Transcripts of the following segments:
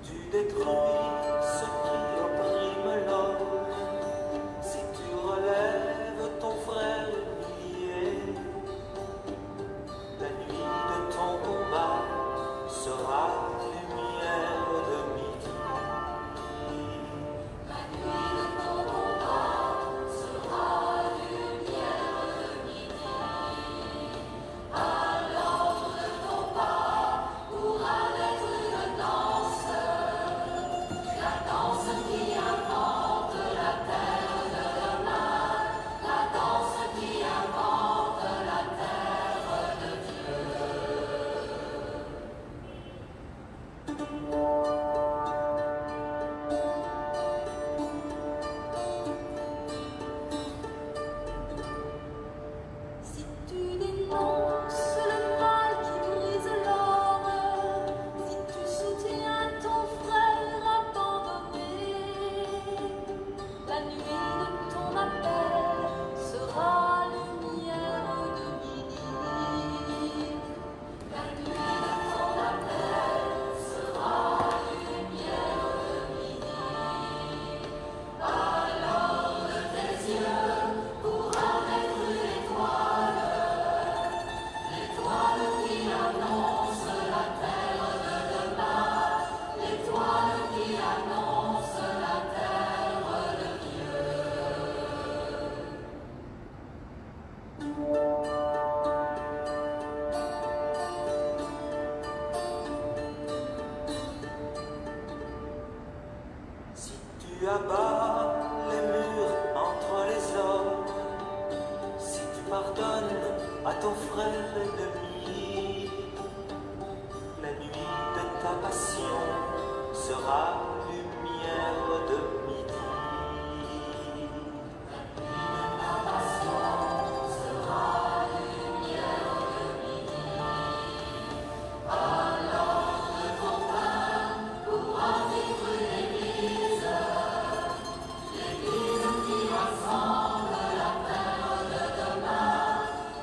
Tu détruis ce qui opprime l'homme, si tu relèves ton frère humilié, la nuit de ton combat sera lumière de midi. La nuit de ton combat sera lumière de midi. À l'ordre de ton pas pourra naître une danse, la danse qui invente la terre de demain, la danse qui invente la terre de Dieu. Si tu dénonces le mal qui brise l'ordre, si tu soutiens ton frère abandonné, la nuit de ton appel sera lumière de midi. La nuit de ton appel sera lumière de midi. Alors de tes yeux pourra naître l'étoile, l'étoile qui annonce la terre de demain, l'étoile qui annonce la terre de Dieu. Si tu abats les murs entre les hommes, si tu pardonnes à ton frère ennemi, la nuit de ta passion sera lumière de midi. Ta passion sera lumière de midi. Alors de ton pain pourra vivre l'Église, l'Église qui rassemble la terre de demain,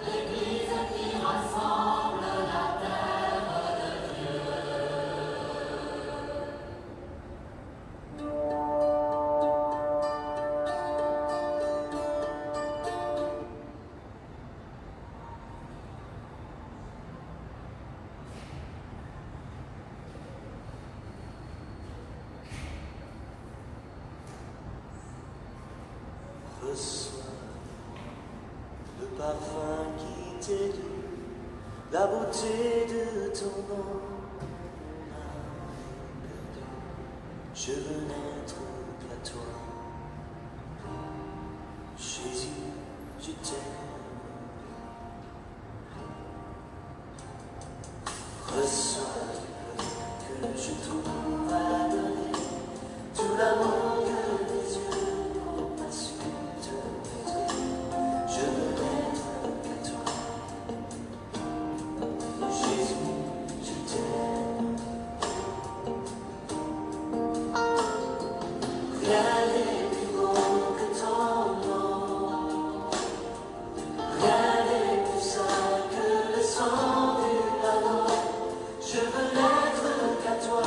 l'Église qui rassemble la terre de Dieu. Reçois le parfum qui t'est dû, la beauté de ton nom. Je veux n'être qu'à toi. Jésus, je t'aime. Reçois que je trouve à donner, tout l'amour que tes yeux n'ont pas su te donner. Je veux n'être qu'à toi. Jésus, je t'aime. Rien n'est plus beau que ton nom. Rien n'est plus saint que le sang du agneau. Je veux n'être qu'à toi.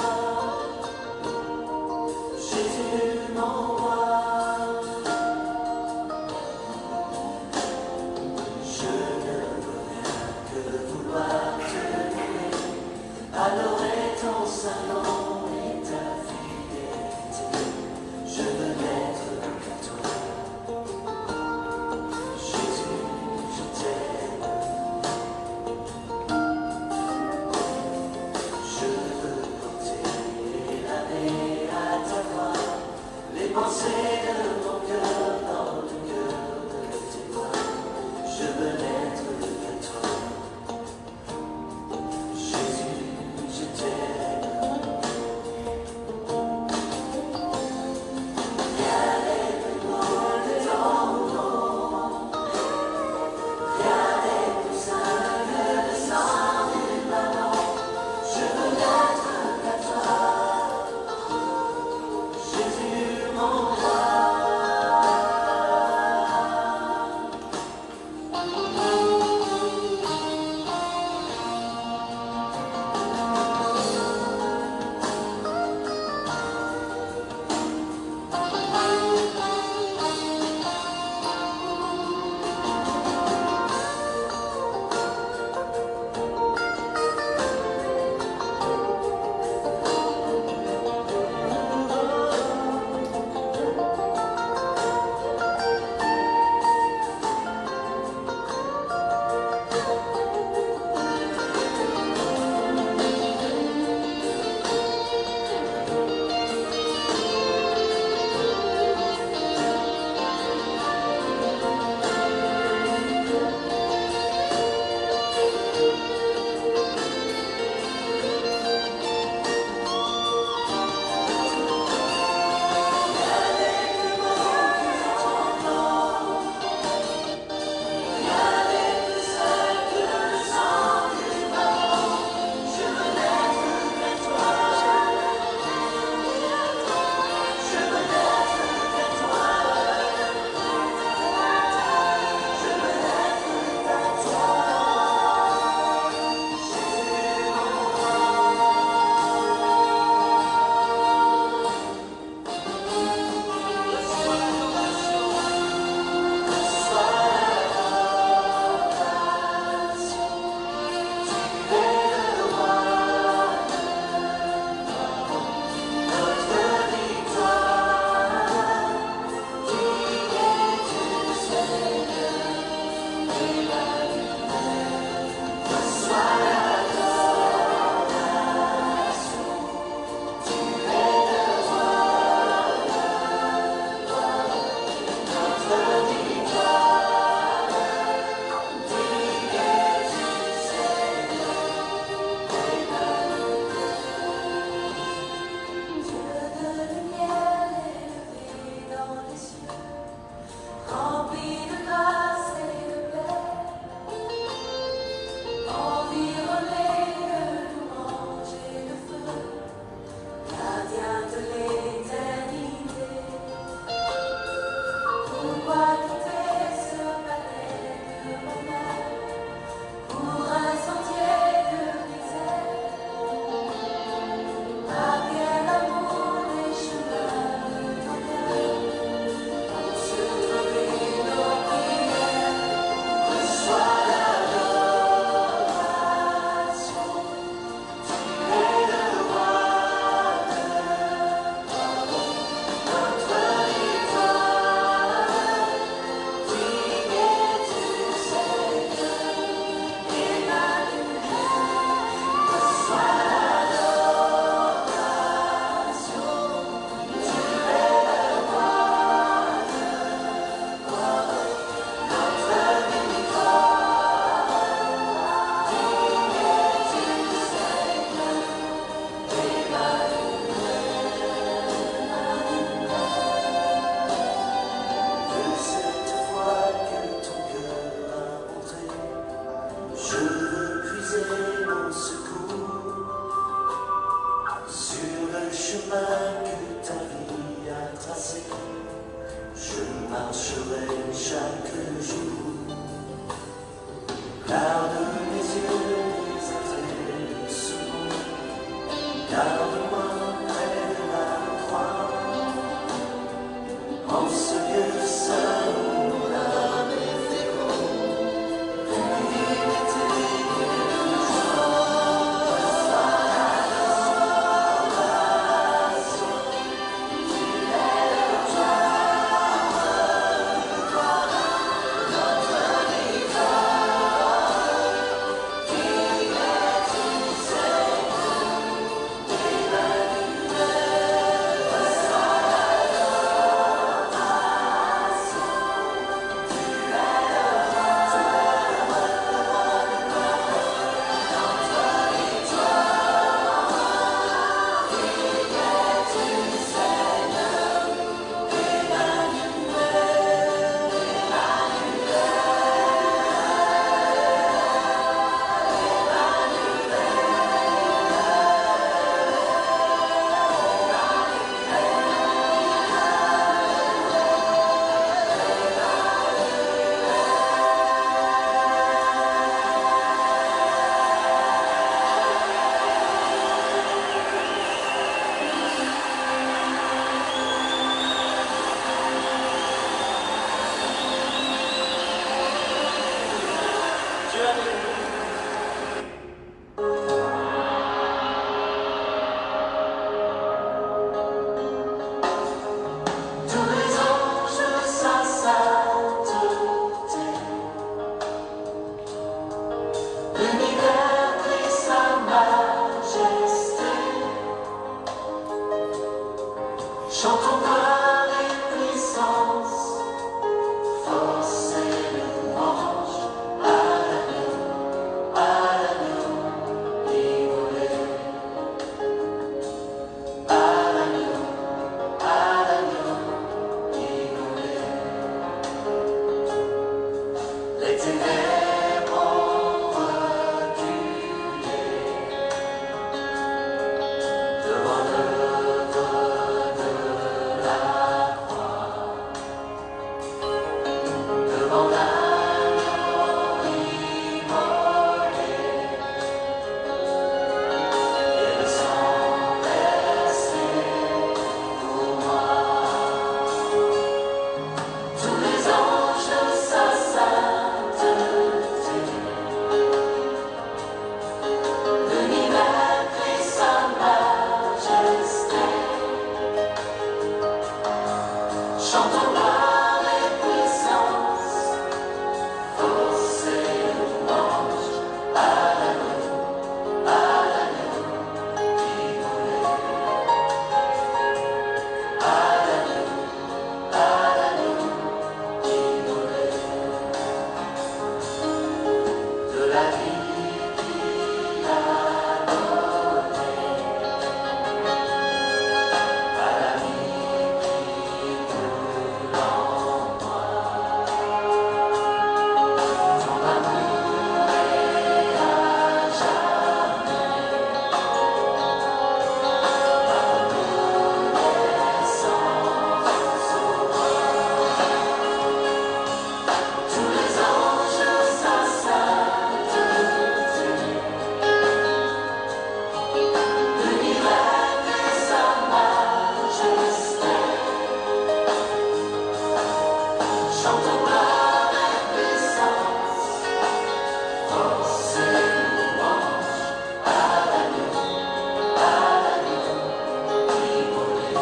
Chantons gloire et puissance, force et louange à l'agneau immolé, à l'agneau immolé. Les ténèbres ont reculé devant l'œuvre de la croix, devant l'agneau immolé, et le sang versé pour moi. Tous les anges de sa sainteté, l'univers et sa majesté, chantons gloire et puissance, force et louange à l'agneau immolé, à l'agneau immolé. De la vie qu'il a donnée à la vie qui coule en moi, ton amour est à jamais ma reconnaissance au roi. Tous les anges sa sainteté, l'univers et sa majesté, chantons gloire et puissance, force et louange à l'agneau immolé, à l'agneau immolé.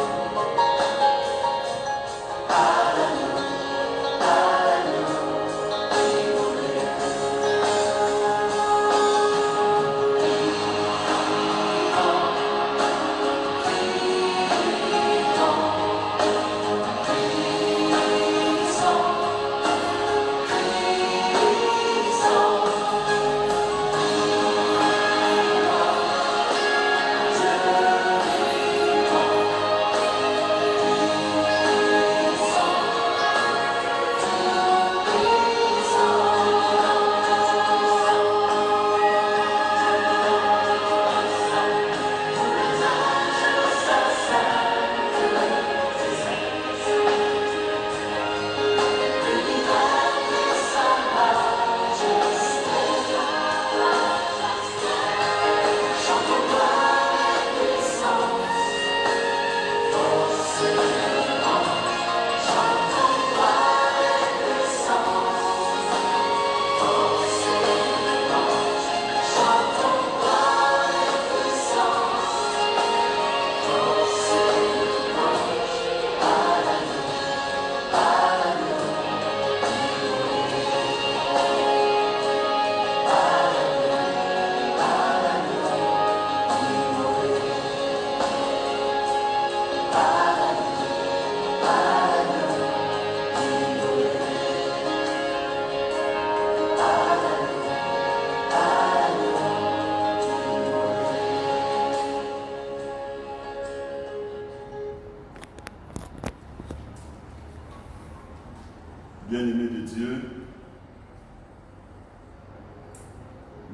Bien-aimés de Dieu,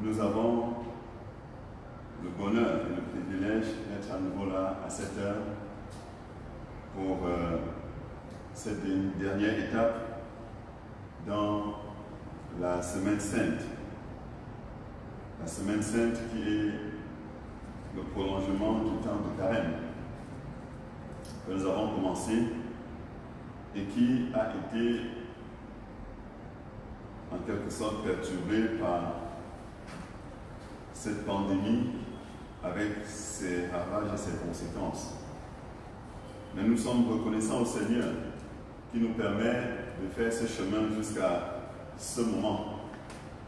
nous avons le bonheur et le privilège d'être à nouveau là à cette heure pour cette dernière étape dans la Semaine Sainte. La Semaine Sainte qui est le prolongement du temps de Carême que nous avons commencé et qui a été en quelque sorte perturbés par cette pandémie avec ses ravages et ses conséquences. Mais nous sommes reconnaissants au Seigneur qui nous permet de faire ce chemin jusqu'à ce moment,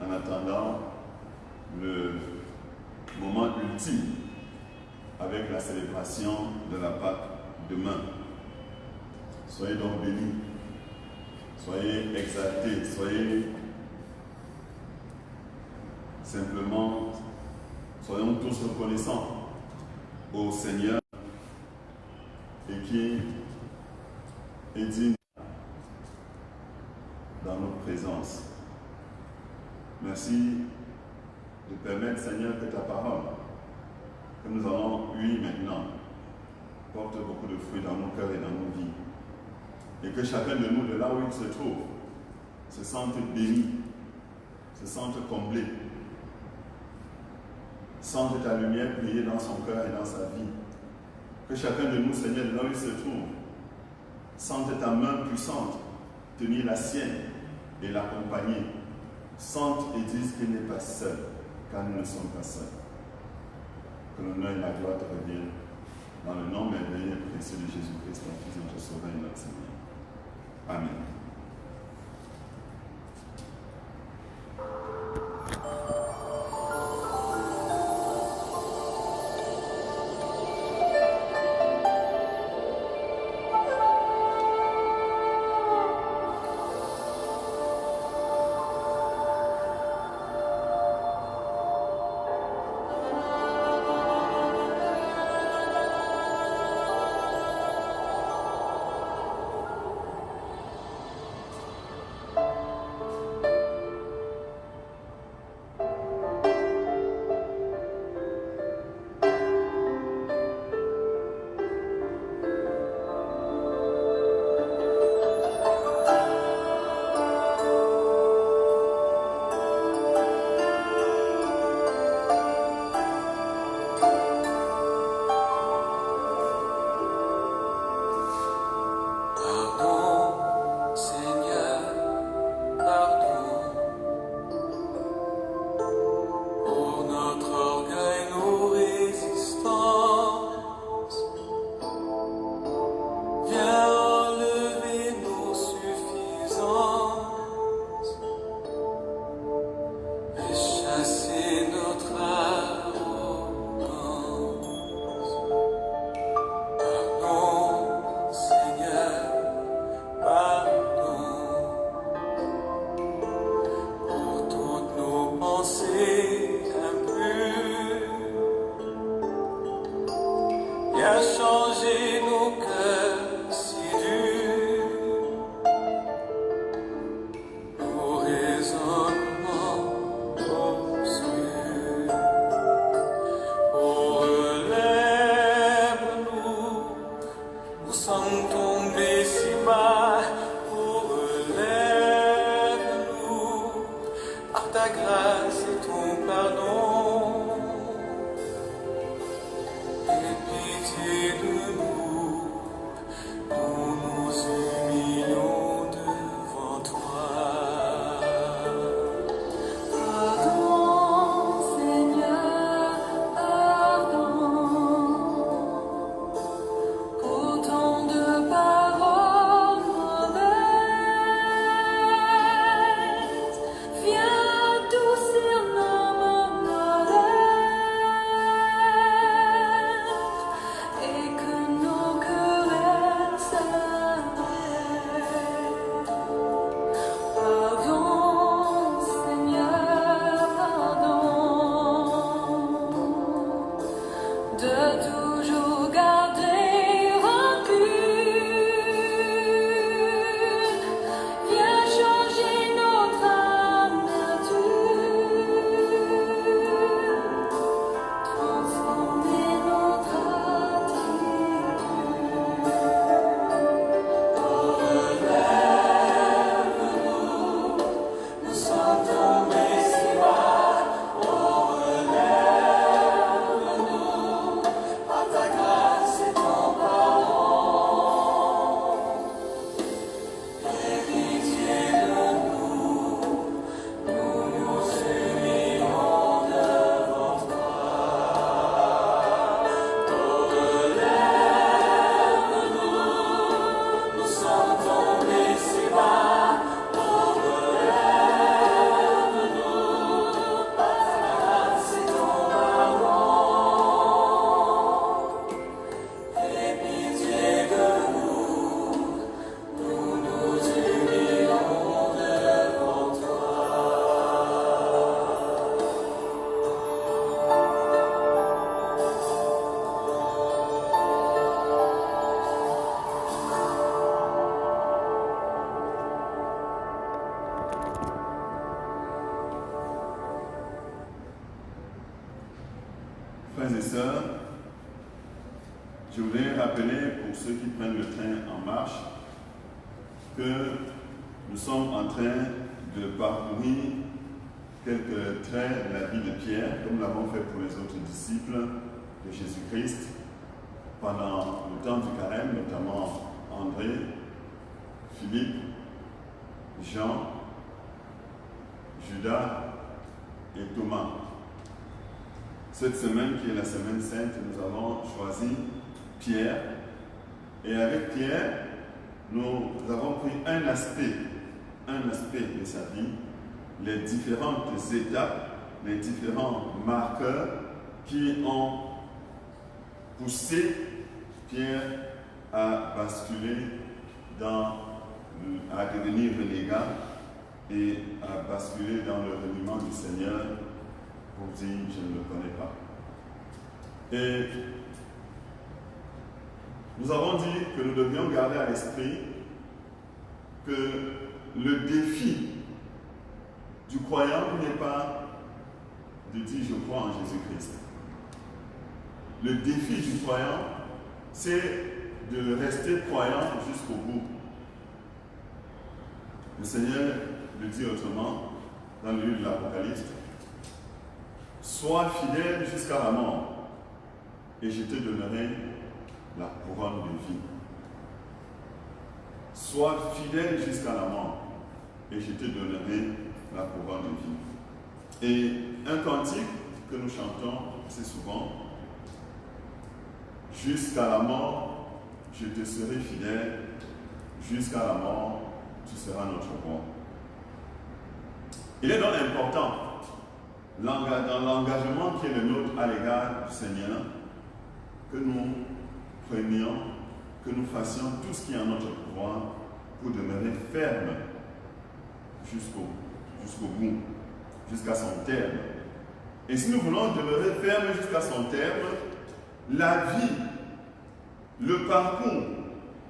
en attendant le moment ultime avec la célébration de la Pâque demain. Soyez donc bénis, soyez exaltés, soyez simplement, soyons tous reconnaissants au Seigneur et qui est digne dans notre présence. Merci de permettre, Seigneur, que ta parole, que nous allons lui maintenant, porte beaucoup de fruits dans nos cœurs et dans nos vies. Et que chacun de nous, de là où il se trouve, se sente béni, se sente comblé, sente ta lumière briller dans son cœur et dans sa vie. Que chacun de nous, Seigneur, de là où il se trouve, sente ta main puissante tenir la sienne et l'accompagner. Sente et dise qu'il n'est pas seul, car nous ne sommes pas seuls. Que l'honneur et la gloire te reviennent dans le nom merveilleux et précieux de Jésus-Christ, notre Fils, notre Sauveur et notre Seigneur. Amen. Viens adoucir nos moments. frères et sœurs, je voudrais rappeler pour ceux qui prennent le train en marche que nous sommes en train de parcourir quelques traits de la vie de Pierre, comme nous l'avons fait pour les autres disciples de Jésus-Christ pendant le temps du carême, notamment André, Philippe, Jean, Judas et Thomas. Cette semaine, qui est la semaine sainte, nous avons choisi Pierre. Et avec Pierre, nous avons pris un aspect de sa vie, les différentes étapes, les différents marqueurs qui ont poussé Pierre à basculer à devenir renégat et à basculer dans le reniement du Seigneur pour dire je ne le connais pas. Et nous avons dit que nous devions garder à l'esprit que le défi du croyant n'est pas de dire je crois en Jésus-Christ. Le défi du croyant, c'est de rester croyant jusqu'au bout. Le Seigneur le dit autrement dans le livre de l'Apocalypse. Sois fidèle jusqu'à la mort, et je te donnerai la couronne de vie. Sois fidèle jusqu'à la mort, et je te donnerai la couronne de vie. Et un cantique que nous chantons assez souvent, jusqu'à la mort, je te serai fidèle, jusqu'à la mort, tu seras notre roi. Il est donc important, dans l'engagement qui est le nôtre à l'égard du Seigneur, que nous prenions, que nous fassions tout ce qui est en notre pouvoir pour demeurer fermes jusqu'au bout, jusqu'à son terme. Et si nous voulons demeurer fermes jusqu'à son terme, la vie, le parcours,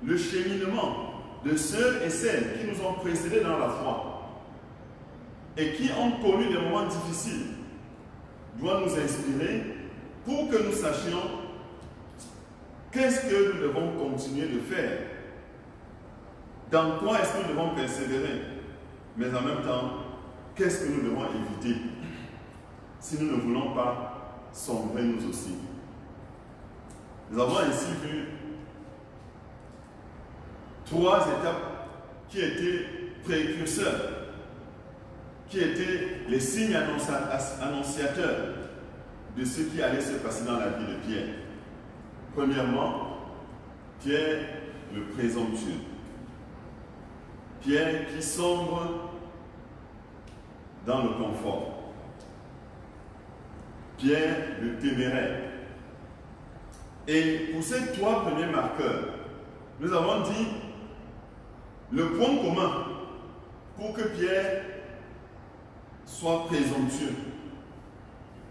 le cheminement de ceux et celles qui nous ont précédés dans la foi et qui ont connu des moments difficiles doit nous inspirer pour que nous sachions qu'est-ce que nous devons continuer de faire, dans quoi est-ce que nous devons persévérer, mais en même temps, qu'est-ce que nous devons éviter si nous ne voulons pas sombrer nous aussi. Nous avons ainsi vu 3 étapes qui étaient précurseurs, qui étaient les signes annonciateurs de ce qui allait se passer dans la vie de Pierre. Premièrement, Pierre le présomptueux. Pierre qui sombre dans le confort. Pierre le téméraire. Et pour ces 3 premiers marqueurs, nous avons dit le point commun pour que Pierre soit présomptueux,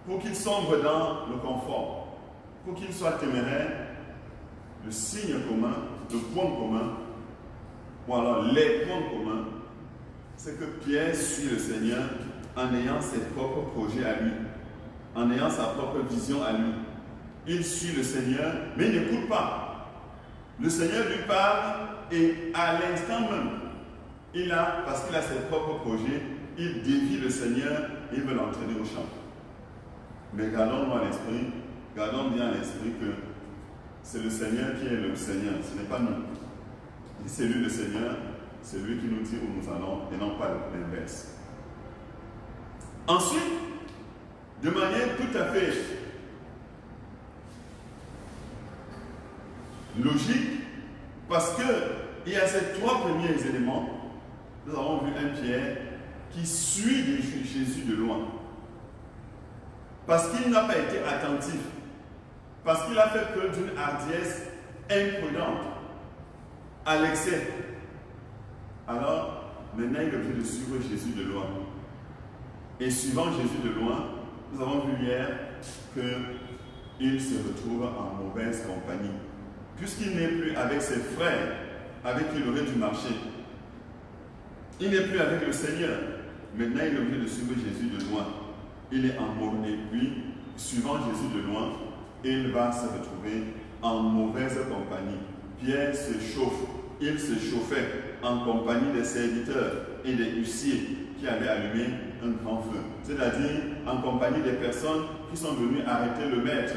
pour qu'il sombre dans le confort, pour qu'il soit téméraire, le signe commun, le point commun, ou alors les points communs, c'est que Pierre suit le Seigneur en ayant ses propres projets à lui, en ayant sa propre vision à lui. Il suit le Seigneur, mais il n'écoute pas. Le Seigneur lui parle et à l'instant même, parce qu'il a ses propres projets, il dévie le Seigneur et il veut l'entraîner au champ. Mais gardons bien à l'esprit que c'est le Seigneur qui est le Seigneur, ce n'est pas nous. C'est lui le Seigneur, c'est lui qui nous dit où nous allons et non pas l'inverse. Ensuite, de manière tout à fait logique, parce qu'il y a ces 3 premiers éléments, nous avons vu un Pierre qui suit Jésus de loin. Parce qu'il n'a pas été attentif, parce qu'il a fait preuve d'une hardiesse imprudente, à l'excès. Alors, maintenant, il est obligé de suivre Jésus de loin. Et suivant Jésus de loin, nous avons vu hier qu'il se retrouve en mauvaise compagnie. Puisqu'il n'est plus avec ses frères, avec qui il aurait dû marcher. Il n'est plus avec le Seigneur. Maintenant, il est obligé de suivre Jésus de loin. il est en mauvais, et puis, suivant Jésus de loin, il va se retrouver en mauvaise compagnie. Pierre se chauffe, il se chauffait en compagnie des serviteurs et des huissiers qui avaient allumé un grand feu. C'est-à-dire en compagnie des personnes qui sont venues arrêter le maître.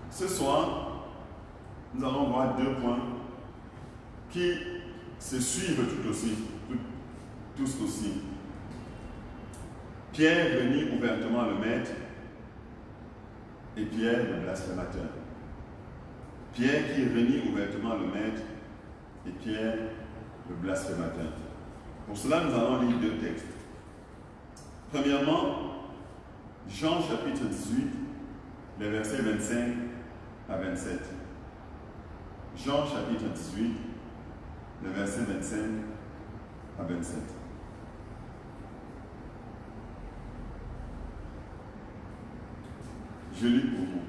Ce soir, nous allons voir deux points qui se suivent tous aussi. Pierre renie ouvertement le maître et Pierre le blasphémateur. Pierre qui renie ouvertement le maître et Pierre le blasphémateur. Pour cela, nous allons lire deux textes. Premièrement, Jean chapitre 18, les versets 25 à 27. Jean chapitre 18, les versets 25 à 27. Je lis pour vous.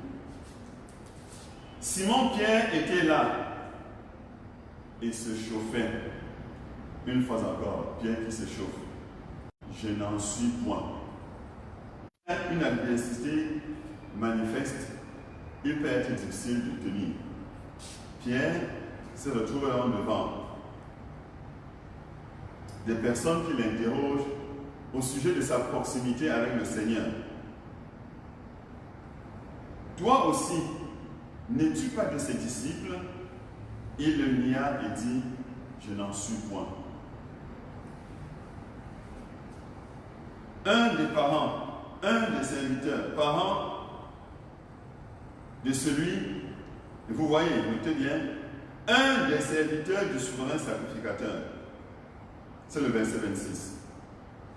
Simon-Pierre était là et se chauffait. Une fois encore, Pierre qui se chauffe. Je n'en suis point. Une adversité manifeste, il peut être difficile de tenir. Pierre se retrouve là en devant. Des personnes qui l'interrogent au sujet de sa proximité avec le Seigneur. Toi aussi, n'es-tu pas de ses disciples? Il le nia et dit, je n'en suis point. Un des parents, un des serviteurs, parents de celui, et vous voyez, notez bien, un des serviteurs du souverain sacrificateur. C'est le verset 26.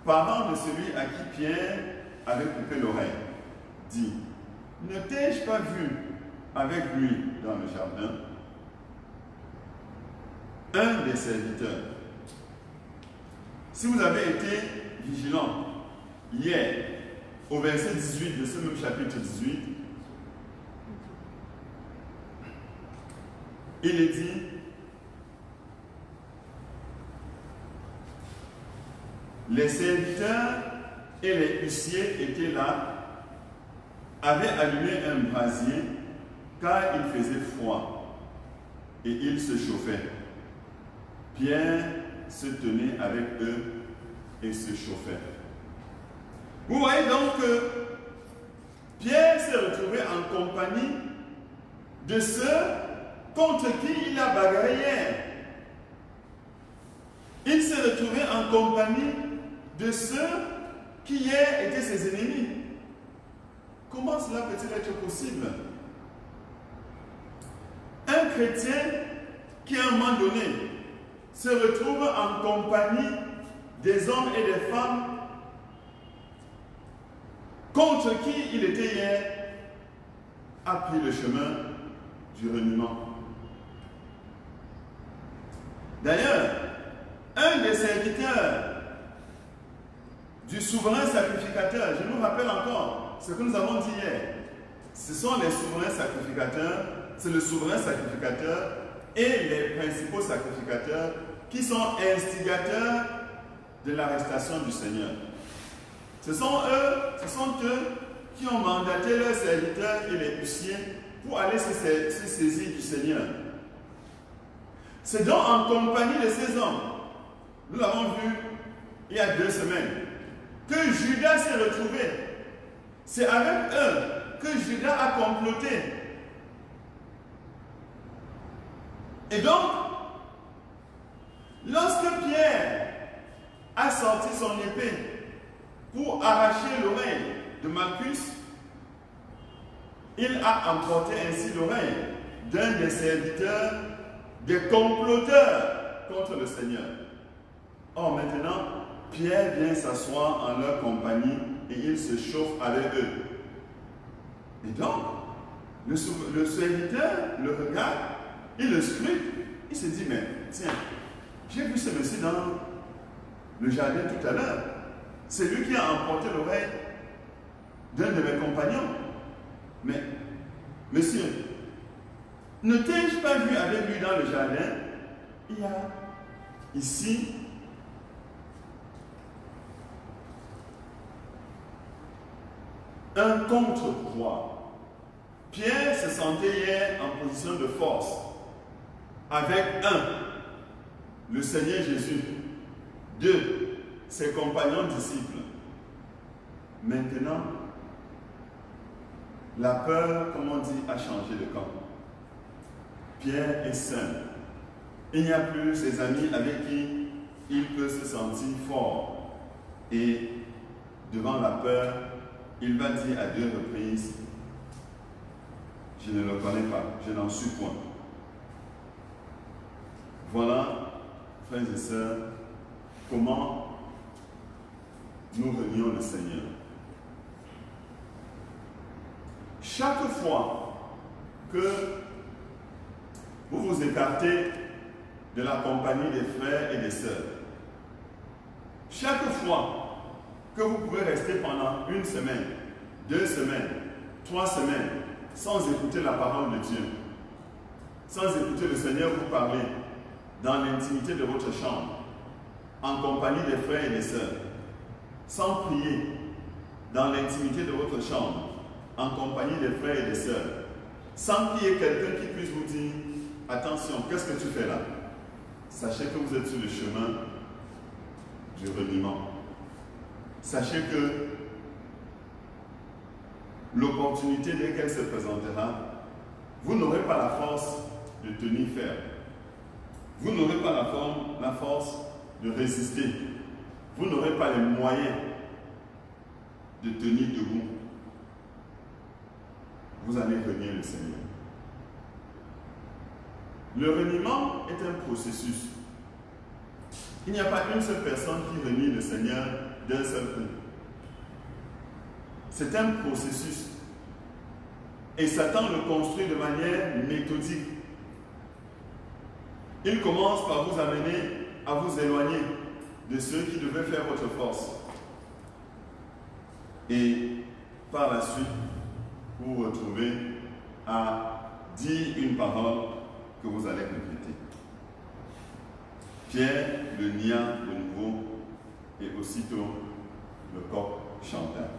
Parent de celui à qui Pierre avait coupé l'oreille, dit, ne t'ai-je pas vu avec lui dans le jardin? Un des serviteurs. Si vous avez été vigilant hier, au verset 18 de ce même chapitre 18, il est dit, les serviteurs et les huissiers étaient là, avaient allumé un brasier car il faisait froid et ils se chauffaient. Pierre se tenait avec eux et se chauffait. Vous voyez donc que Pierre s'est retrouvé en compagnie de ceux contre qui il a bagarré hier. Il s'est retrouvé en compagnie de ceux qui hier étaient ses ennemis. Comment cela peut-il être possible? Un chrétien qui à un moment donné se retrouve en compagnie des hommes et des femmes contre qui il était hier a pris le chemin du reniement. D'ailleurs, un des serviteurs du souverain sacrificateur, je nous rappelle encore ce que nous avons dit hier, ce sont les souverains sacrificateurs, c'est le souverain sacrificateur et les principaux sacrificateurs qui sont instigateurs de l'arrestation du Seigneur. Ce sont eux qui ont mandaté leurs serviteurs et les huissiers pour aller se saisir du Seigneur. C'est donc en compagnie de ces hommes, nous l'avons vu il y a 2 semaines, que Judas s'est retrouvé. C'est avec eux que Judas a comploté. Et donc, lorsque Pierre a sorti son épée pour arracher l'oreille de Malchus, il a emporté ainsi l'oreille d'un des serviteurs, des comploteurs contre le Seigneur. Or maintenant, Pierre vient s'asseoir en leur compagnie et il se chauffe avec eux. Et donc, le serviteur le regarde, il le scrute, il se dit, mais tiens, j'ai vu ce monsieur dans le jardin tout à l'heure. C'est lui qui a emporté l'oreille d'un de mes compagnons. Mais, monsieur, ne t'ai-je pas vu avec lui dans le jardin? Il y a ici un contre-pouvoir. Pierre se sentait hier en position de force avec le Seigneur Jésus, 2, ses compagnons disciples. Maintenant, la peur, comme on dit, a changé de camp. Pierre est seul. Il n'y a plus ses amis avec qui il peut se sentir fort. Et devant la peur, il va dire à 2 reprises, je ne le connais pas, je n'en suis point. Voilà, frères et sœurs, comment nous renions le Seigneur. Chaque fois que vous vous écartez de la compagnie des frères et des sœurs, chaque fois que vous pouvez rester pendant 1 semaine, 2 semaines, 3 semaines, sans écouter la parole de Dieu, sans écouter le Seigneur vous parler dans l'intimité de votre chambre, en compagnie des frères et des sœurs, sans prier dans l'intimité de votre chambre, en compagnie des frères et des sœurs, sans qu'il y ait quelqu'un qui puisse vous dire, attention, qu'est-ce que tu fais là? Sachez que vous êtes sur le chemin du reniement. Sachez que l'opportunité, dès qu'elle se présentera, vous n'aurez pas la force de tenir ferme. Vous n'aurez pas la force de résister. Vous n'aurez pas les moyens de tenir debout. Vous allez renier le Seigneur. Le reniement est un processus. Il n'y a pas une seule personne qui renie le Seigneur d'un seul coup. C'est un processus. Et Satan le construit de manière méthodique. Il commence par vous amener à vous éloigner de ceux qui devaient faire votre force. Et par la suite, vous vous retrouvez à dire une parole que vous allez répéter. Pierre le nia de nouveau et aussitôt le coq chanta.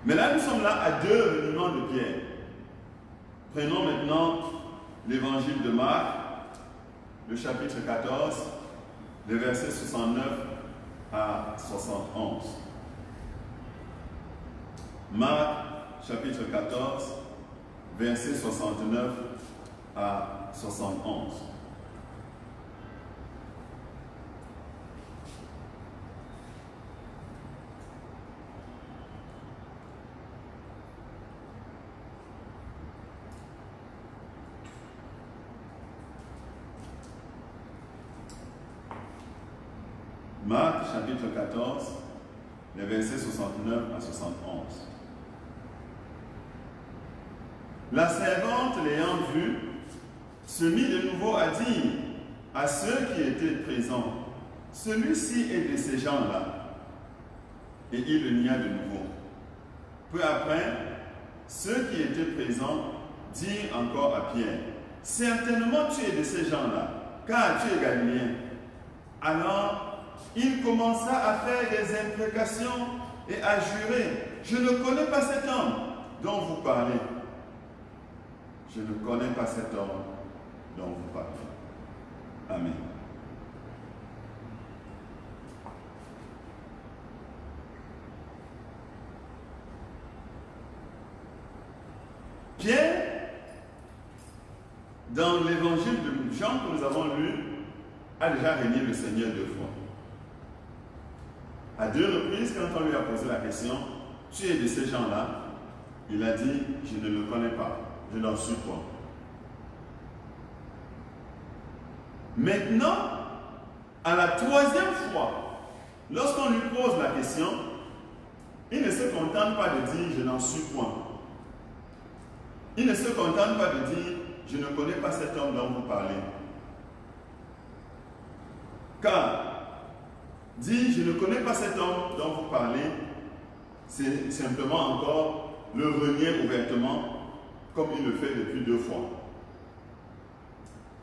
Mais là, nous sommes là à 2 reniements de Pierre. Prenons maintenant l'évangile de Marc, le chapitre 14, les versets 69 à 71. Marc, chapitre 14, versets 69 à 71. Marc, chapitre 14, les versets 69 à 71. La servante, l'ayant vu, se mit de nouveau à dire à ceux qui étaient présents, celui-ci est de ces gens-là. Et il le nia de nouveau. Peu après, ceux qui étaient présents dirent encore à Pierre, certainement tu es de ces gens-là, car tu es galiléen. Alors, il commença à faire des imprécations et à jurer, je ne connais pas cet homme dont vous parlez. Je ne connais pas cet homme dont vous parlez. Amen. Pierre, dans l'évangile de Jean que nous avons lu, a déjà régné le Seigneur 2 fois. À 2 reprises, quand on lui a posé la question, tu es de ces gens-là, il a dit, je ne le connais pas, je n'en suis pas. Maintenant, à la 3e fois, lorsqu'on lui pose la question, il ne se contente pas de dire, je n'en suis point. Il ne se contente pas de dire, je ne connais pas cet homme dont vous parlez. Car, dit, je ne connais pas cet homme dont vous parlez, c'est simplement encore le renier ouvertement, comme il le fait depuis 2 fois.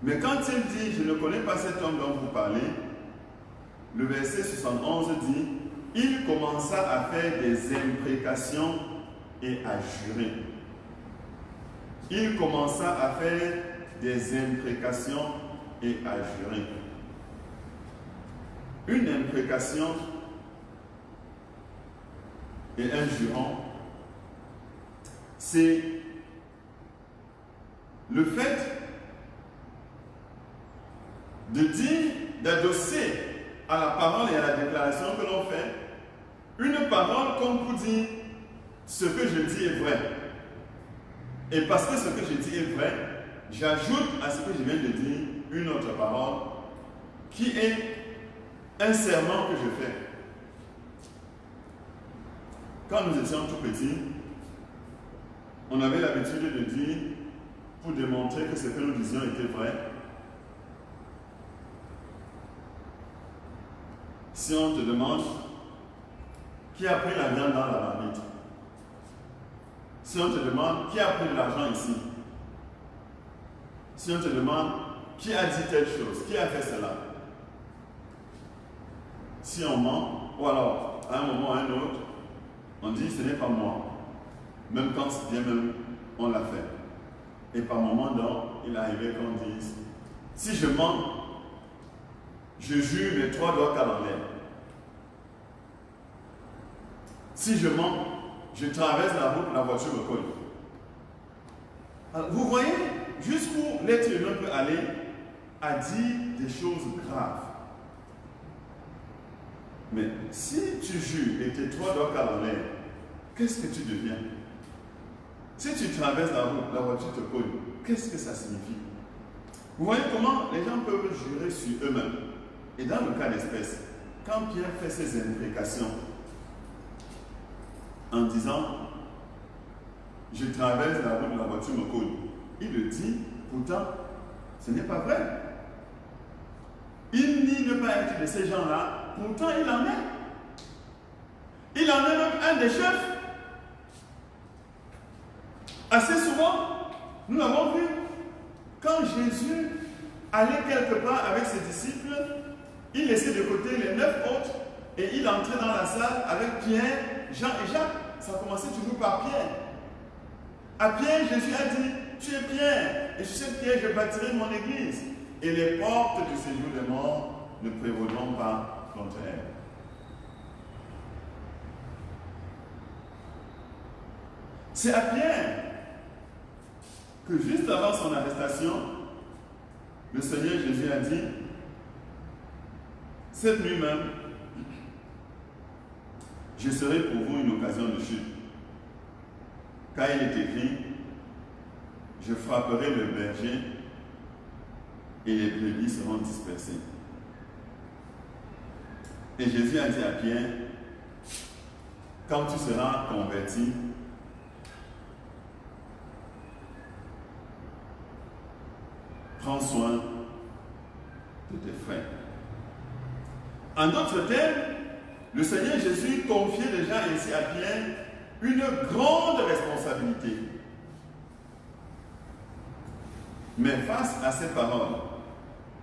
Mais quand il dit, je ne connais pas cet homme dont vous parlez, le verset 71 dit, il commença à faire des imprécations et à jurer. Il commença à faire des imprécations et à jurer. Une imprécation et un jurant, c'est le fait de dire, d'adosser à la parole et à la déclaration que l'on fait, une parole comme pour dire ce que je dis est vrai. Et parce que ce que je dis est vrai, j'ajoute à ce que je viens de dire une autre parole qui est un serment que je fais. Quand nous étions tout petits, on avait l'habitude de dire, pour démontrer que ce que nous disions était vrai, si on te demande qui a pris la viande dans la marmite, si on te demande qui a pris de l'argent ici, si on te demande qui a dit telle chose, qui a fait cela, si on ment, ou alors à un moment ou à un autre, on dit ce n'est pas moi, même quand bien même on l'a fait. Et par moment donc, il arrivait qu'on dise si je mens, je jure mes 3 doigts qu'à l'envers. Si je mens, je traverse la route, la voiture me colle. Alors, vous voyez jusqu'où l'être humain peut aller à dire des choses graves. Mais si tu jures et tes 3 doigts qu'à l'envers, qu'est-ce que tu deviens? Si tu traverses la route, la voiture te colle, qu'est-ce que ça signifie? Vous voyez comment les gens peuvent jurer sur eux-mêmes. Et dans le cas d'espèce, quand Pierre fait ses imprécations, en disant je traverse la route, la voiture me colle, il le dit, pourtant ce n'est pas vrai. Il nie ne pas être de ces gens-là, pourtant il en est. Il en est même un des chefs. Assez souvent, nous l'avons vu, quand Jésus allait quelque part avec ses disciples, il laissait de côté les 9 autres et il entrait dans la salle avec Pierre, Jean et Jacques. Ça commençait toujours par Pierre. À Pierre, Jésus a dit, tu es Pierre, et sur cette pierre, je bâtirai mon église. Et les portes du séjour des morts ne prévaudront pas contre elle. C'est à Pierre que juste avant son arrestation, le Seigneur Jésus a dit, cette nuit même, je serai pour vous une occasion de chute. Car il est écrit, je frapperai le berger et les brebis seront dispersées. Et Jésus a dit à Pierre, quand tu seras converti, prends soin de tes frères. En d'autres termes, le Seigneur Jésus confiait déjà ainsi à Pierre une grande responsabilité. Mais face à ces paroles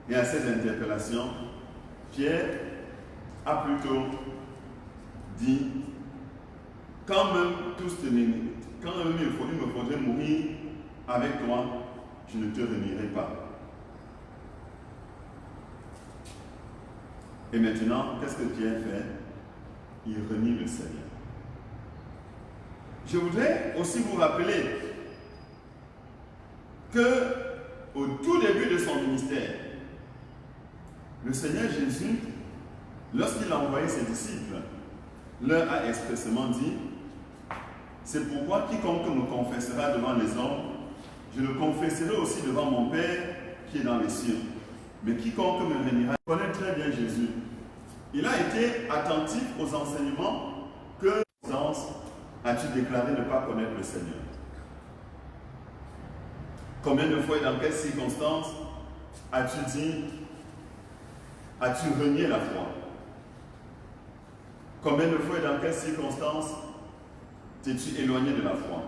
et à ces interpellations, Pierre a plutôt dit, quand même il me faudrait mourir avec toi, je ne te renierai pas. Et maintenant, qu'est-ce que Pierre fait? Il renie le Seigneur. Je voudrais aussi vous rappeler que au tout début de son ministère, le Seigneur Jésus, lorsqu'il a envoyé ses disciples, leur a expressément dit, c'est pourquoi quiconque me confessera devant les hommes, je le confesserai aussi devant mon Père qui est dans les cieux. Mais quiconque me reniera, connaît très bien Jésus. Il a été attentif aux enseignements que as-tu déclaré ne pas connaître le Seigneur? Combien de fois et dans quelles circonstances as-tu renié la foi? Combien de fois et dans quelles circonstances t'es-tu éloigné de la foi?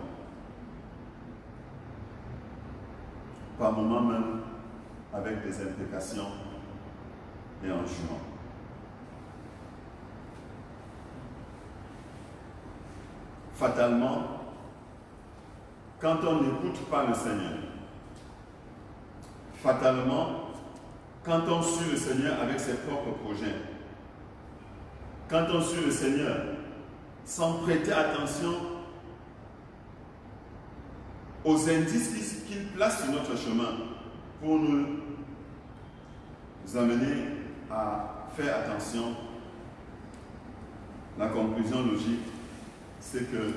Par moments même, avec des implications et en jurant. Fatalement, quand on n'écoute pas le Seigneur, fatalement, quand on suit le Seigneur avec ses propres projets, quand on suit le Seigneur sans prêter attention aux indices qu'il place sur notre chemin pour nous amener à faire attention, la conclusion logique, c'est que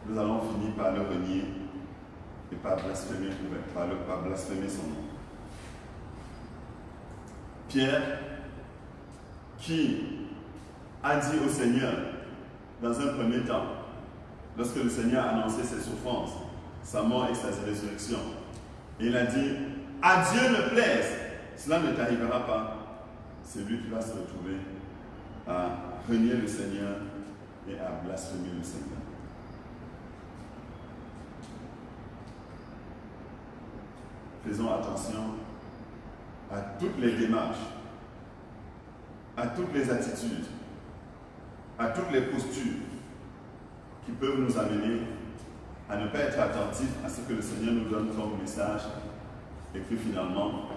nous allons finir par le renier et par blasphémer son nom. Pierre, qui a dit au Seigneur, dans un premier temps, lorsque le Seigneur a annoncé ses souffrances, sa mort et sa résurrection, il a dit, à Dieu ne plaise, cela ne t'arrivera pas. C'est lui qui va se retrouver à renier le Seigneur et à blasphémer le Seigneur. Faisons attention à toutes les démarches, à toutes les attitudes, à toutes les postures qui peuvent nous amener à ne pas être attentifs à ce que le Seigneur nous donne comme message et que finalement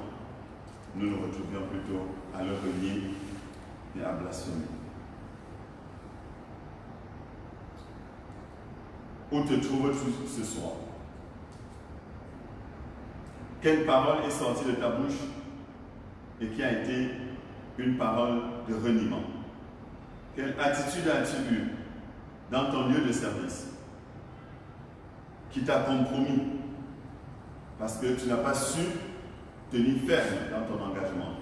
nous nous retrouvions plutôt à le renier et à blasphémer. Où te trouves-tu ce soir? Quelle parole est sortie de ta bouche et qui a été une parole de reniement? Quelle attitude as-tu eue dans ton lieu de service qui t'a compromis parce que tu n'as pas su tenir ferme dans ton engagement,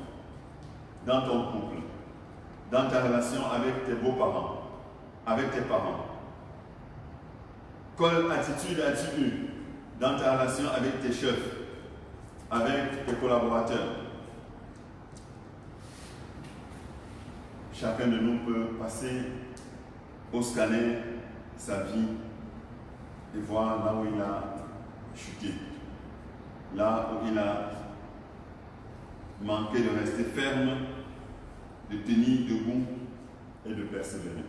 dans ton couple, dans ta relation avec tes beaux-parents, avec tes parents? Quelle attitude as-tu eue dans ta relation avec tes chefs, avec tes collaborateurs? Chacun de nous peut passer au scanner sa vie et voir là où il a chuté, là où il a manqué de rester ferme, de tenir debout et de persévérer.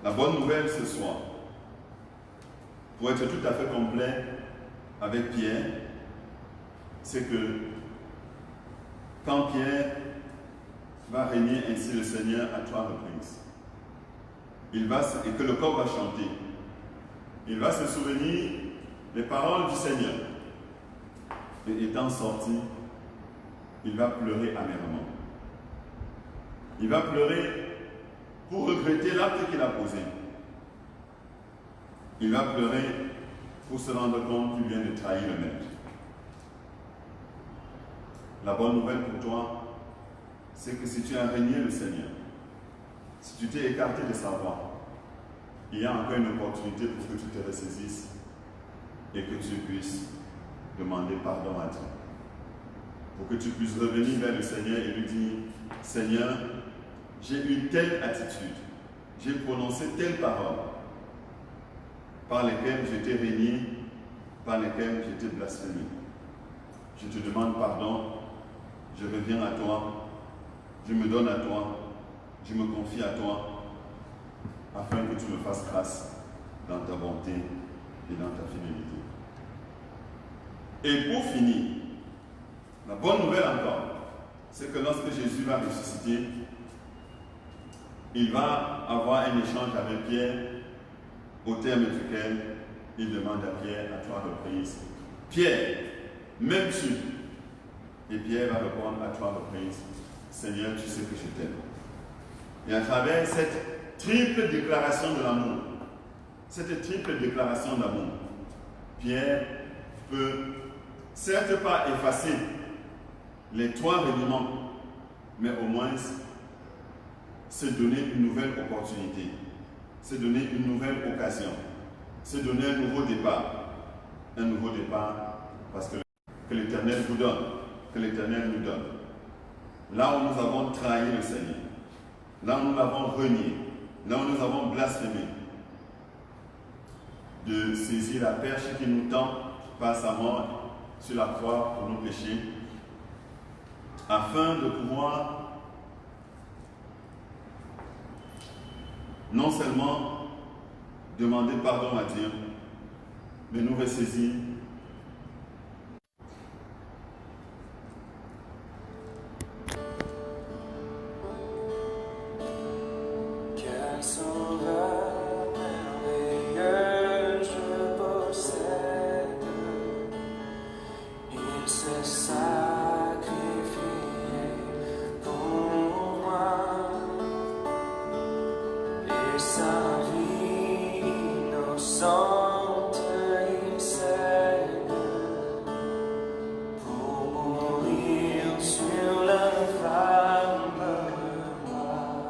La bonne nouvelle ce soir, pour être tout à fait complet avec Pierre, c'est que quand Pierre va régner ainsi le Seigneur à 3 reprises, et que le corps va chanter, il va se souvenir des paroles du Seigneur. Et étant sorti, il va pleurer amèrement. Il va pleurer pour regretter l'acte qu'il a posé. Il va pleurer pour se rendre compte qu'il vient de trahir le Maître. La bonne nouvelle pour toi, c'est que si tu as régné le Seigneur, si tu t'es écarté de sa voie, il y a encore une opportunité pour que tu te ressaisisses et que tu puisses demander pardon à Dieu. Pour que tu puisses revenir vers le Seigneur et lui dire, Seigneur, j'ai eu telle attitude, j'ai prononcé telle parole, par lesquelles j'étais régné, par lesquelles j'étais blasphémé. Je te demande pardon, je reviens à toi, je me donne à toi, je me confie à toi, afin que tu me fasses grâce dans ta bonté et dans ta fidélité. Et pour finir, la bonne nouvelle encore, c'est que lorsque Jésus va ressusciter, il va avoir un échange avec Pierre, au terme duquel il demande à Pierre à 3 reprises, Pierre, m'aimes-tu? Et Pierre va répondre à 3 reprises, Seigneur, tu sais que je t'aime. Et à travers cette triple déclaration de l'amour, cette triple déclaration d'amour, Pierre peut certes pas effacer les 3 reniements, mais au moins se donner une nouvelle opportunité, se donner une nouvelle occasion, se donner un nouveau départ. Un nouveau départ parce que l'Éternel vous donne, que l'Éternel nous donne. Là où nous avons trahi le Seigneur, là où nous l'avons renié, là où nous avons blasphémé, de saisir la perche qui nous tend par sa mort sur la croix pour nos péchés, afin de pouvoir non seulement demander pardon à Dieu, mais nous ressaisir. Quel sauveur merveilleux je possède, il s'est sacrifié pour moi, et sa vie innocente il cède pour mourir sur l'infâme croix.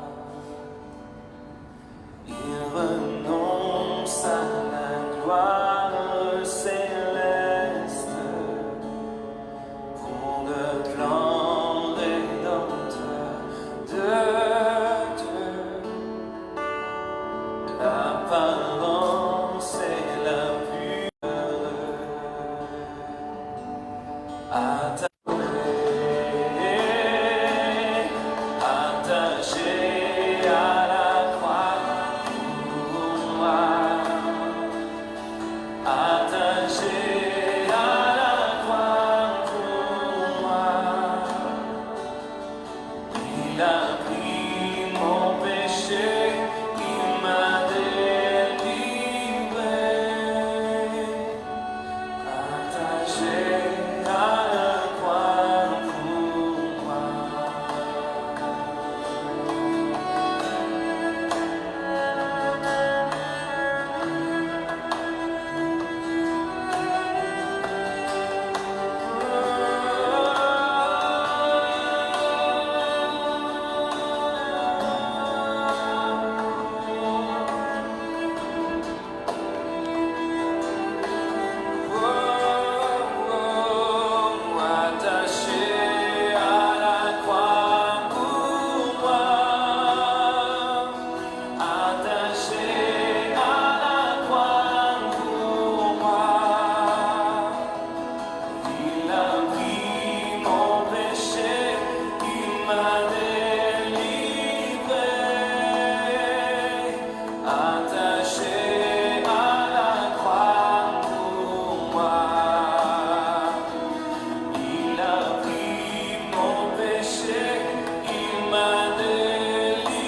Il renonce à la gloire céleste pour le plan rédempteur de Dieu. L'apparence est la pure, attaché à la croix pour moi, attaché à la croix pour moi. Il a pris mon péché, il m'a délivré, attaché à la croix pour moi. Attaché à la croix pour moi, attaché à la croix pour moi. Il a pris mon péché, il m'a délivré, attaché à la croix pour moi. Il a pris mon péché, il m'a délivré,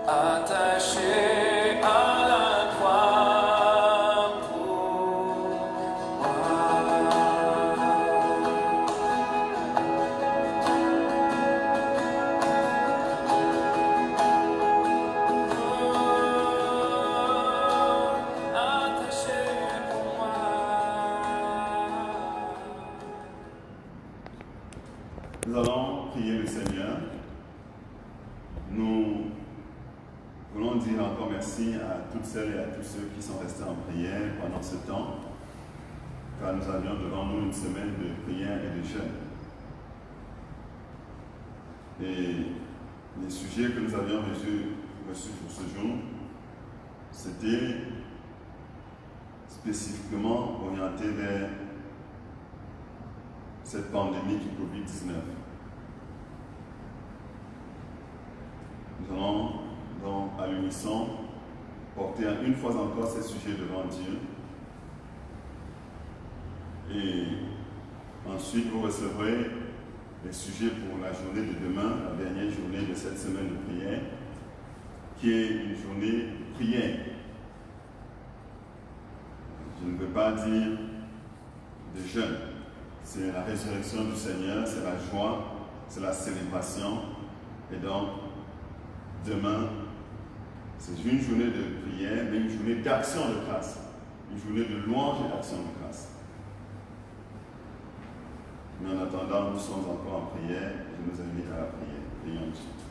attaché à la croix pour moi, attaché pour moi. Nous allons prier le Seigneur. Nous voulons dire encore merci à toutes celles et à tous ceux qui sont restés en prière pendant ce temps, car nous avions devant nous une semaine de prière et de jeûne. Et les sujets que nous avions reçus pour ce jour, c'était spécifiquement orienté vers cette pandémie du Covid-19. Nous allons donc à l'unisson porter une fois encore ces sujets devant Dieu. Et ensuite, vous recevrez les sujets pour la journée de demain, la dernière journée de cette semaine de prière, qui est une journée de prière. Je ne veux pas dire de jeûne. C'est la résurrection du Seigneur, c'est la joie, c'est la célébration. Et donc, demain, c'est une journée de prière, mais une journée d'action de grâce. Une journée de louange et d'action de grâce. Mais en attendant, nous sommes encore en prière. Je nous invite à la prière. Prions ensuite.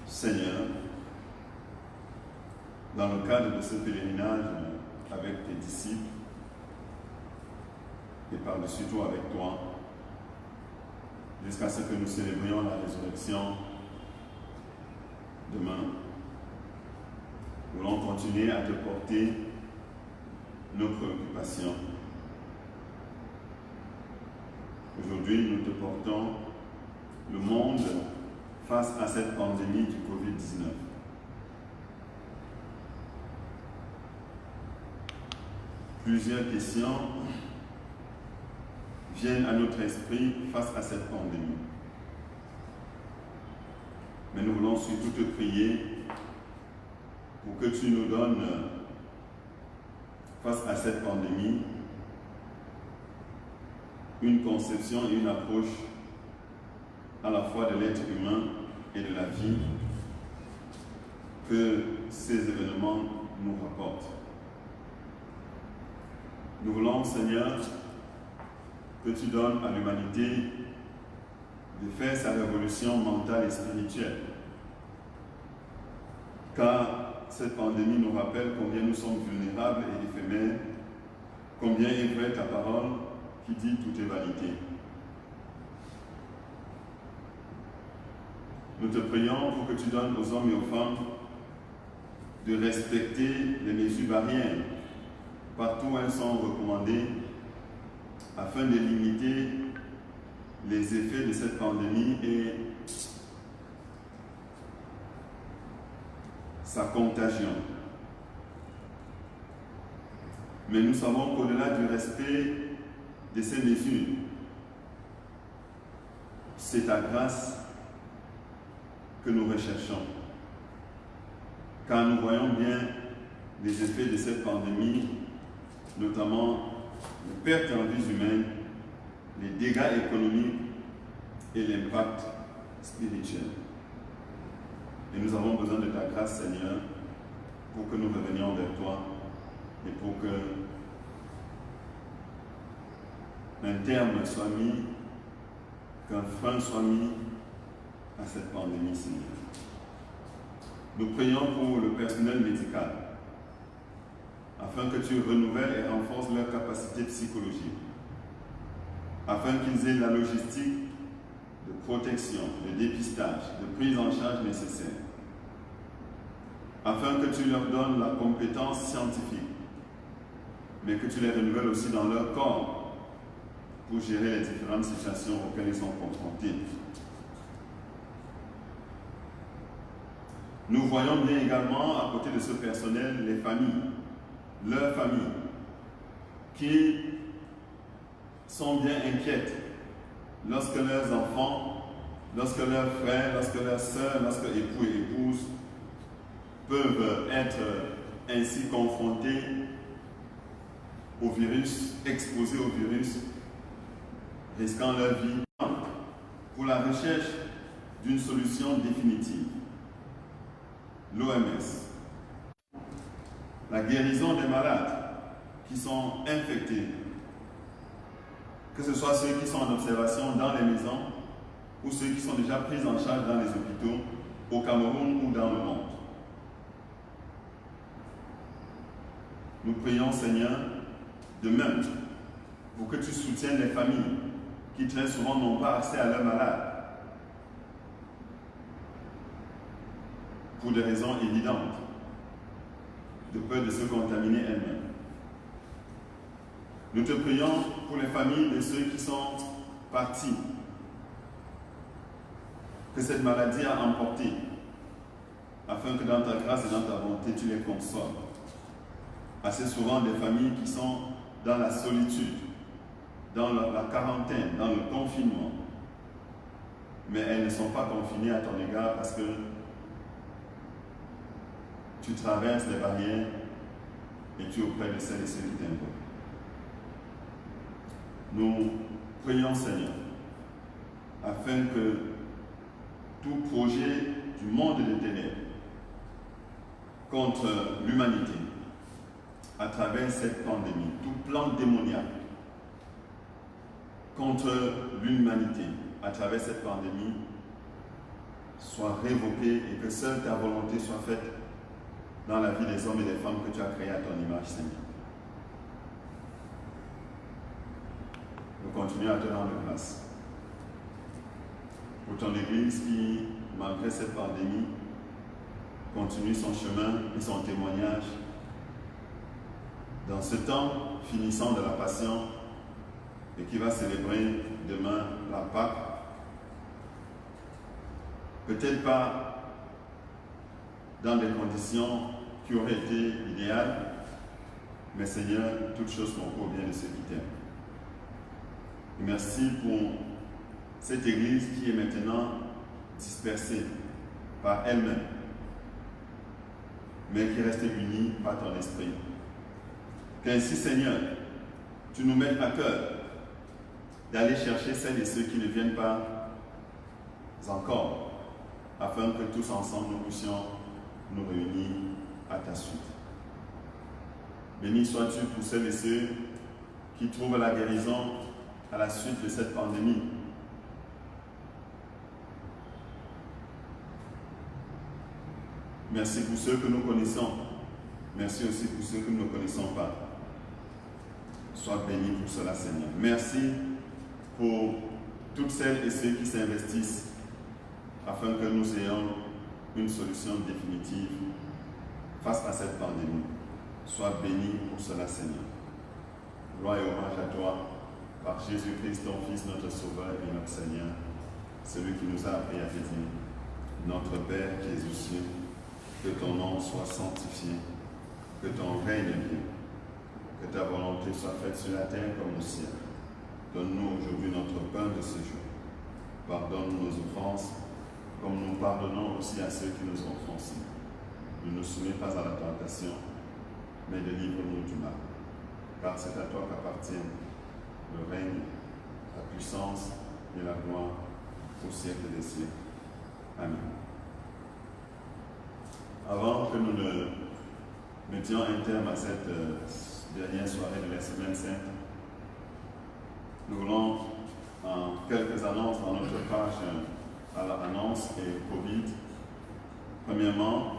Seigneur, dans le cadre de ce pèlerinage avec tes disciples et par-dessus tout avec toi, jusqu'à ce que nous célébrions la résurrection demain, nous voulons continuer à te porter nos préoccupations. Aujourd'hui, nous te portons le monde face à cette pandémie du Covid-19. Plusieurs questions viennent à notre esprit face à cette pandémie. Mais nous voulons surtout te prier pour que tu nous donnes, face à cette pandémie, une conception et une approche à la fois de l'être humain et de la vie que ces événements nous rapportent. Nous voulons, Seigneur, que tu donnes à l'humanité de faire sa révolution mentale et spirituelle. Car cette pandémie nous rappelle combien nous sommes vulnérables et éphémères, combien est vraie ta parole qui dit tout est vanité. Nous te prions pour que tu donnes aux hommes et aux femmes de respecter les mesures barrières partout où elles sont recommandées afin de limiter les effets de cette pandémie et sa contagion. Mais nous savons qu'au-delà du respect de ces mesures, c'est ta grâce que nous recherchons. Car nous voyons bien les effets de cette pandémie, notamment les pertes en vies humaines, les dégâts économiques et l'impact spirituel. Et nous avons besoin de ta grâce, Seigneur, pour que nous revenions vers toi et pour que un terme soit mis, qu'un frein soit mis à cette pandémie, Seigneur. Nous prions pour le personnel médical, afin que tu renouvelles et renforces leur capacité psychologique, afin qu'ils aient la logistique de protection, de dépistage, de prise en charge nécessaire, afin que tu leur donnes la compétence scientifique, mais que tu les renouvelles aussi dans leur corps pour gérer les différentes situations auxquelles ils sont confrontés. Nous voyons bien également, à côté de ce personnel, les familles, leurs familles, qui sont bien inquiètes lorsque leurs enfants, lorsque leurs frères, lorsque leurs sœurs, lorsque époux et épouses peuvent être ainsi confrontés au virus, exposés au virus, risquant leur vie, pour la recherche d'une solution définitive. L'OMS, la guérison des malades qui sont infectés, que ce soit ceux qui sont en observation dans les maisons ou ceux qui sont déjà pris en charge dans les hôpitaux au Cameroun ou dans le monde. Nous prions, Seigneur, de même pour que tu soutiennes les familles qui très souvent n'ont pas accès à leurs malades pour des raisons évidentes, de peur de se contaminer elles-mêmes. Nous te prions pour les familles de ceux qui sont partis, que cette maladie a emporté, afin que dans ta grâce et dans ta bonté, tu les consoles. Assez souvent des familles qui sont dans la solitude, dans la quarantaine, dans le confinement, mais elles ne sont pas confinées à ton égard parce que tu traverses les barrières et tu es auprès de celles et ceux qui t'invoquent. Nous prions, Seigneur, afin que tout projet du monde des ténèbres contre l'humanité, à travers cette pandémie, tout plan démoniaque contre l'humanité, à travers cette pandémie, soit révoqué et que seule ta volonté soit faite dans la vie des hommes et des femmes que tu as créés à ton image, Seigneur. Nous continuons à te rendre grâce pour ton Église qui, malgré cette pandémie, continue son chemin et son témoignage dans ce temps finissant de la Passion et qui va célébrer demain la Pâque. Peut-être pas dans des conditions qui auraient été idéales, mais Seigneur, toutes choses sont pour bien de ceux qui t'aiment. Et merci pour cette Église qui est maintenant dispersée par elle-même, mais qui reste unie par ton esprit. Qu'ainsi, Seigneur, tu nous mettes à cœur d'aller chercher celles et ceux qui ne viennent pas encore, afin que tous ensemble nous puissions nous réunir à ta suite. Béni sois-tu pour celles et ceux qui trouvent la guérison à la suite de cette pandémie. Merci pour ceux que nous connaissons. Merci aussi pour ceux que nous ne connaissons pas. Sois béni pour cela, Seigneur. Merci pour toutes celles et ceux qui s'investissent afin que nous ayons une solution définitive face à cette pandémie. Sois béni pour cela, Seigneur. Gloire et hommage à toi, par Jésus-Christ, ton Fils, notre Sauveur et notre Seigneur, celui qui nous a appris à te dire, notre Père qui es aux cieux, que ton nom soit sanctifié, que ton règne vienne, que ta volonté soit faite sur la terre comme au ciel. Donne-nous aujourd'hui notre pain de ce jour. Pardonne nos offenses, comme nous pardonnons aussi à ceux qui nous ont offensés. Ne nous soumets pas à la tentation, mais délivre-nous du mal. Car c'est à toi qu'appartiennent le règne, la puissance et la gloire au siècle des siècles. Amen. Avant que nous ne mettions un terme à cette dernière soirée de la Semaine Sainte, nous voulons en quelques annonces dans notre page à l'annonce et Covid. Premièrement,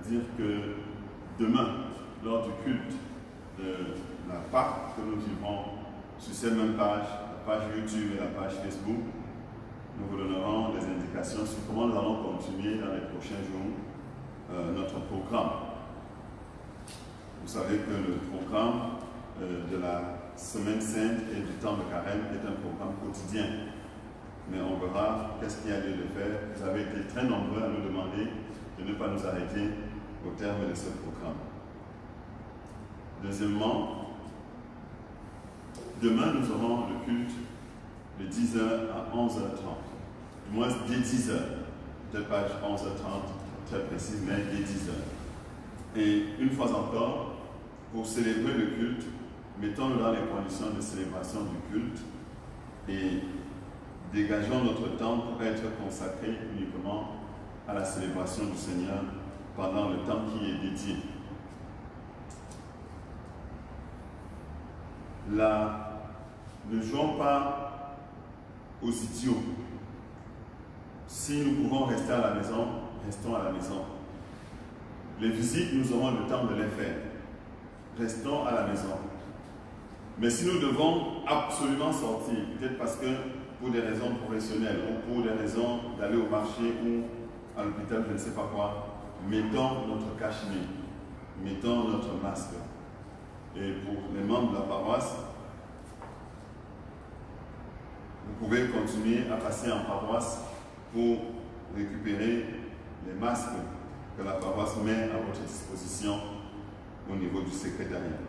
dire que demain, lors du culte de la Pâque que nous vivrons sur cette même page, la page YouTube et la page Facebook, nous vous donnerons des indications sur comment nous allons continuer dans les prochains jours notre programme. Vous savez que le programme de la Semaine Sainte et du temps de Carême est un programme quotidien. Mais on verra qu'est-ce qu'il y a lieu de faire. Vous avez été très nombreux à nous demander de ne pas nous arrêter au terme de ce programme. Deuxièmement, demain nous aurons le culte de 10h à 11h30. Du moins dès 10h. Peut-être pas 11h30 très précis, mais dès 10h. Et une fois encore, pour célébrer le culte, mettons-nous dans les conditions de célébration du culte et dégageons notre temps pour être consacré uniquement à la célébration du Seigneur pendant le temps qui est dédié. Ne jouons pas aux idiots. Si nous pouvons rester à la maison, restons à la maison. Les visites, nous aurons le temps de les faire. Restons à la maison. Mais si nous devons absolument sortir, peut-être parce que pour des raisons professionnelles ou pour des raisons d'aller au marché ou à l'hôpital, je ne sais pas quoi, mettons notre cache-nez, mettons notre masque. Et pour les membres de la paroisse, vous pouvez continuer à passer en paroisse pour récupérer les masques que la paroisse met à votre disposition au niveau du secrétariat.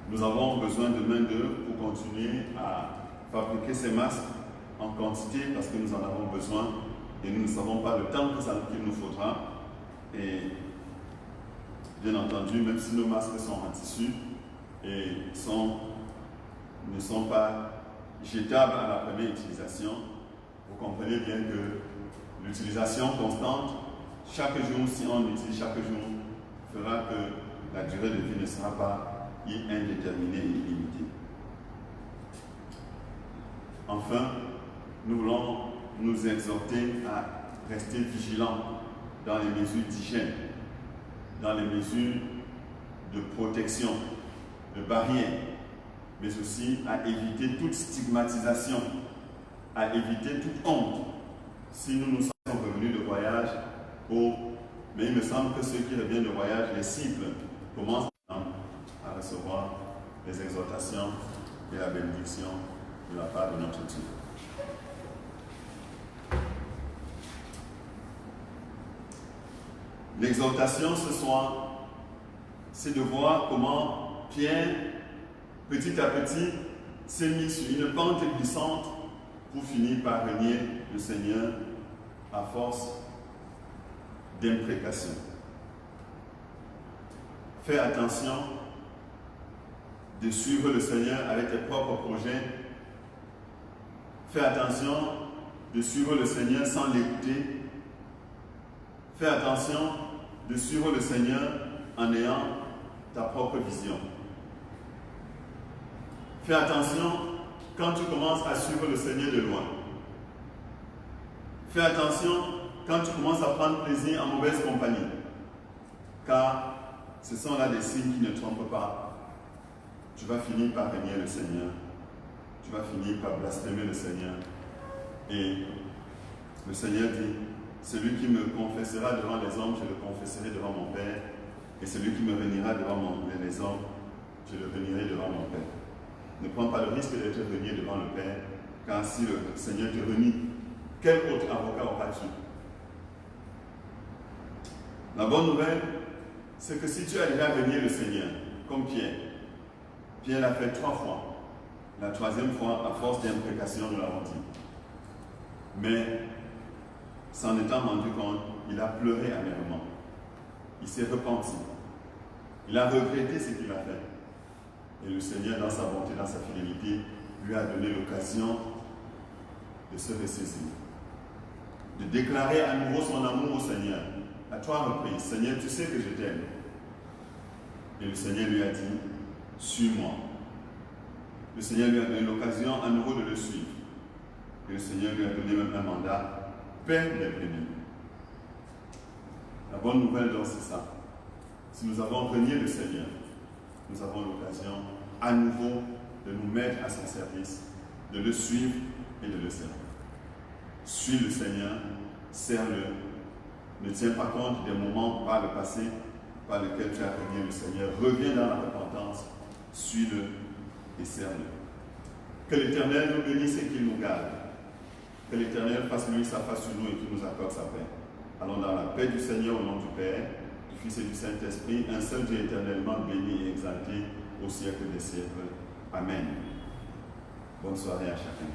Nous avons besoin de main-d'œuvre pour continuer à fabriquer ces masques en quantité parce que nous en avons besoin et nous ne savons pas le temps qu'il nous faudra. Et bien entendu, même si nos masques sont en tissu et ne sont pas jetables à la première utilisation, vous comprenez bien que l'utilisation constante, chaque jour, si on l'utilise chaque jour, fera que la durée de vie ne sera pas indéterminée et illimitée. Enfin, nous voulons nous exhorter à rester vigilants dans les mesures d'hygiène, dans les mesures de protection, de barrière, mais aussi à éviter toute stigmatisation, à éviter toute honte. Si nous nous sommes revenus de voyage, mais il me semble que ceux qui reviennent de voyage, les cibles, commencent à recevoir les exhortations et la bénédiction de la part de notre Dieu. L'exhortation ce soir, c'est de voir comment Pierre, petit à petit, s'est mis sur une pente glissante pour finir par renier le Seigneur à force d'imprécation. Fais attention de suivre le Seigneur avec tes propres projets. Fais attention de suivre le Seigneur sans l'écouter. Fais attention de suivre le Seigneur en ayant ta propre vision. Fais attention quand tu commences à suivre le Seigneur de loin. Fais attention quand tu commences à prendre plaisir en mauvaise compagnie. Car ce sont là des signes qui ne trompent pas. Tu vas finir par renier le Seigneur. Tu vas finir par blasphémer le Seigneur. Et le Seigneur dit, celui qui me confessera devant les hommes, je le confesserai devant mon Père. Et celui qui me reniera devant les hommes, je le renierai devant mon Père. Ne prends pas le risque d'être renié devant le Père, car si le Seigneur te renie, quel autre avocat auras-tu? La bonne nouvelle, c'est que si tu as déjà renié le Seigneur, comme Pierre, Pierre l'a fait 3 fois. La 3e fois, à force d'imprécation, nous l'avons dit. Mais, s'en étant rendu compte, il a pleuré amèrement. Il s'est repenti. Il a regretté ce qu'il a fait. Et le Seigneur, dans sa bonté, dans sa fidélité, lui a donné l'occasion de se ressaisir. De déclarer à nouveau son amour au Seigneur. À 3 reprises, Seigneur, tu sais que je t'aime. Et le Seigneur lui a dit, suis-moi. Le Seigneur lui a donné l'occasion à nouveau de le suivre. Et le Seigneur lui a donné même un mandat, Père des brebis. La bonne nouvelle donc c'est ça. Si nous avons renié le Seigneur, nous avons l'occasion à nouveau de nous mettre à son service, de le suivre et de le servir. Suis le Seigneur, sers-le. Ne tiens pas compte des moments par le passé par lesquels tu as renié le Seigneur. Reviens dans la repentance, suis-le et sers-le. Que l'Éternel nous bénisse et qu'il nous garde. Que l'Éternel fasse lui sa face sur nous et qu'il nous accorde sa paix. Allons dans la paix du Seigneur au nom du Père, du Fils et du Saint-Esprit, un seul Dieu éternellement béni et exalté au siècle des siècles. Amen. Bonne soirée à chacun.